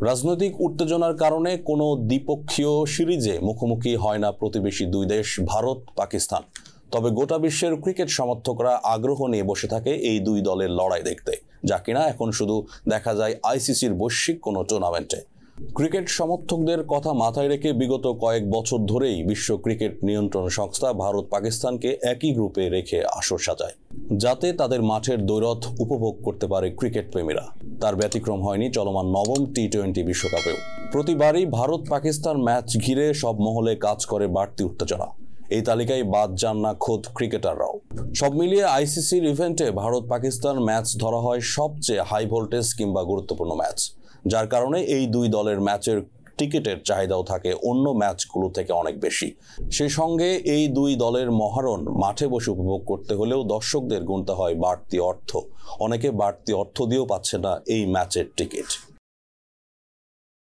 রাজনৈতিক উত্তেজনার কারণে কোনো দ্বিপক্ষীয় সিরিজে মুখোমুখি হয় না প্রতিবেশী দুই দেশ ভারত পাকিস্তান। তবে গোটা বিশ্বের ক্রিকেট সমর্থকরা আগ্রহ নিয়ে বসে থাকে এই দুই দলের লড়াই দেখতে, যা কিনা এখন শুধু দেখা যায় আইসিসির বৈশ্বিক কোনো টুর্নামেন্টে। ক্রিকেট সমর্থকদের কথা মাথায় রেখে বিগত কয়েক বছর ধরেই বিশ্ব ক্রিকেট নিয়ন্ত্রণ সংস্থা ভারত পাকিস্তানকে একই গ্রুপে রেখে আসর সাজায়, যাতে তাদের মাঠের দ্বৈরথ উপভোগ করতে পারে ক্রিকেট প্রেমীরা। তার ব্যতিক্রম হয়নি চলমান নবম টি-20 বিশ্বকাপেও। প্রতিবারই ভারত পাকিস্তান ম্যাচ ঘিরে সব মহলে কাজ করে বাড়তি উত্তেজনা। এই তালিকায় বাদ যান না খোদ ক্রিকেটাররাও। সব মিলিয়ে আইসিসির ইভেন্টে ভারত পাকিস্তান ম্যাচ ধরা হয় সবচেয়ে হাই ভোল্টেজ কিংবা গুরুত্বপূর্ণ ম্যাচ, যার কারণে এই দুই দলের ম্যাচের টিকিটের চাহিদাও থাকে অন্য ম্যাচগুলো থেকে অনেক বেশি। সেই সঙ্গে এই দুই দলের মহারণ মাঠে বসে উপভোগ করতে হলেও দর্শকদের গুনতে হয় বাড়তি অর্থ। অনেকে বাড়তি অর্থ দিয়েও পাচ্ছে না এই ম্যাচের টিকিট।